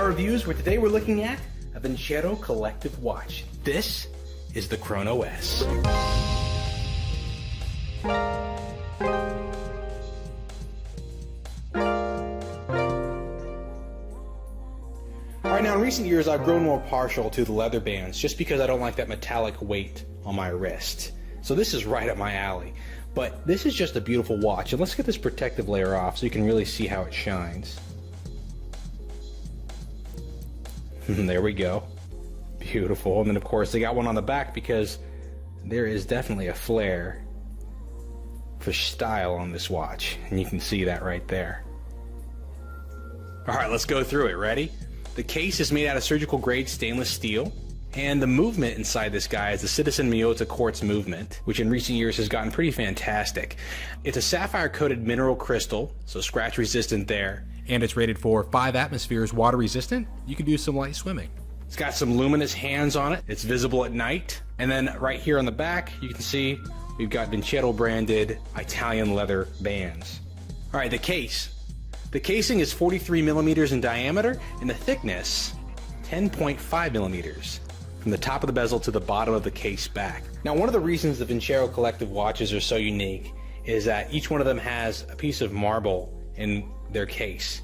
Sapphire Reviews, where today we're looking at a Vincero collective watch. This is the Chrono S. Alright, now in recent years I've grown more partial to the leather bands just because I don't like that metallic weight on my wrist. So this is right up my alley. But this is just a beautiful watch, and let's get this protective layer off so you can really see how it shines. There we go. Beautiful. And then of course they got one on the back because there is definitely a flair for style on this watch, and you can see that right there. Alright, let's go through it. Ready? The case is made out of surgical grade stainless steel, and the movement inside this guy is the Citizen Miyota quartz movement, which in recent years has gotten pretty fantastic. It's a sapphire coated mineral crystal, so scratch resistant there, and it's rated for 5 atmospheres water resistant. You can do some light swimming. It's got some luminous hands on it. It's visible at night. And then right here on the back, you can see we've got Vincero branded Italian leather bands. All right, the case. The casing is 43 millimeters in diameter, and the thickness 10.5 millimeters from the top of the bezel to the bottom of the case back. Now, one of the reasons the Vincero collective watches are so unique is that each one of them has a piece of marble in their case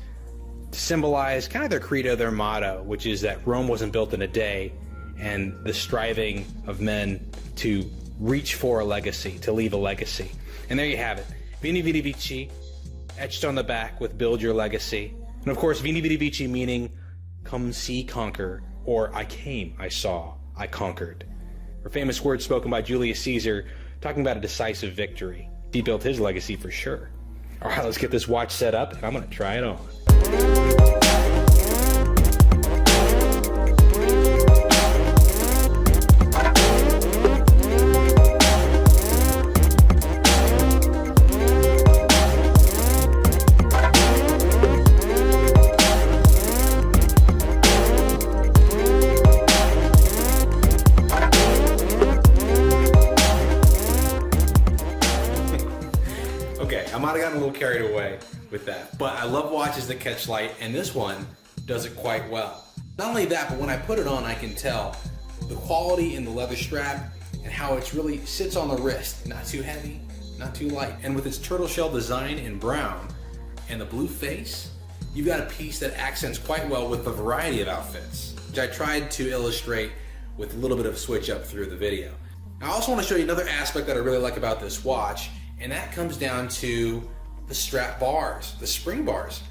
to symbolize kind of their credo, their motto, which is that Rome wasn't built in a day, and the striving of men to reach for a legacy, to leave a legacy. And there you have it. Vini Vidi Vici, etched on the back with Build Your Legacy. And of course, Vini Vidi Vici meaning come see, conquer, or I came, I saw, I conquered. Or famous words spoken by Julius Caesar talking about a decisive victory. He built his legacy for sure. All right, let's get this watch set up, and I'm gonna try it on. Okay, I might have gotten a little carried away with that, but I love watches that catch light, and this one does it quite well. Not only that, but when I put it on, I can tell the quality in the leather strap and how it really sits on the wrist. Not too heavy, not too light. And with its turtle shell design in brown and the blue face, you've got a piece that accents quite well with a variety of outfits, which I tried to illustrate with a little bit of switch up through the video. I also want to show you another aspect that I really like about this watch, and that comes down to the strap bars, the spring bars.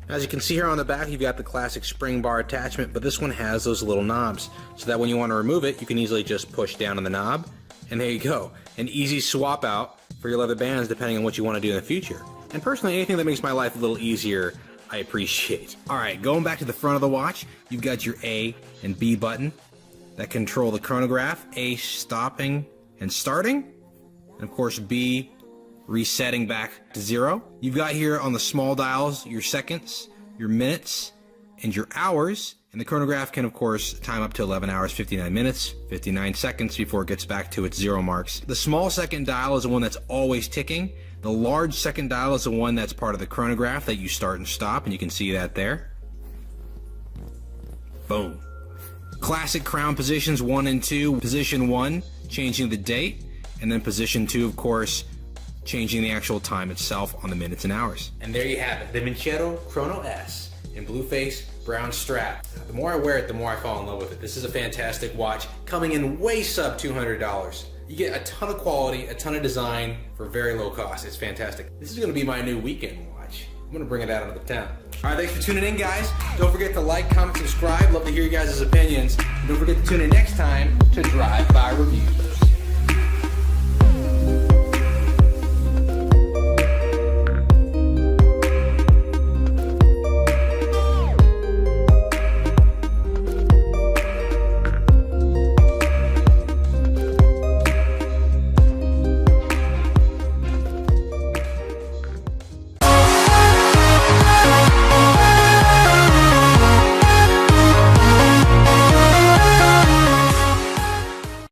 As you can see here on the back, you've got the classic spring bar attachment, but this one has those little knobs, so that when you want to remove it, you can easily just push down on the knob, and there you go. An easy swap out for your leather bands depending on what you want to do in the future. And personally, anything that makes my life a little easier, I appreciate. Alright, going back to the front of the watch, you've got your A and B button that control the chronograph. A stopping and starting, and of course B resetting back to 0. You've got here on the small dials your seconds, your minutes, and your hours, and the chronograph can of course time up to 11 hours 59 minutes 59 seconds before it gets back to its 0 marks. The small second dial is the one that's always ticking. The large second dial is the one that's part of the chronograph that you start and stop, and you can see that there. Boom. Classic crown positions 1 and 2. Position 1 changing the date, and then position 2 of course changing the actual time itself on the minutes and hours. And there you have it, the Vincero Chrono S in blue face, brown strap. The more I wear it, the more I fall in love with it. This is a fantastic watch, coming in way sub $200. You get a ton of quality, a ton of design for very low cost. It's fantastic. This is gonna be my new weekend watch. I'm gonna bring it out of the town. All right, thanks for tuning in, guys. Don't forget to like, comment, subscribe. Love to hear you guys' opinions. And don't forget to tune in next time to Drive By Reviews.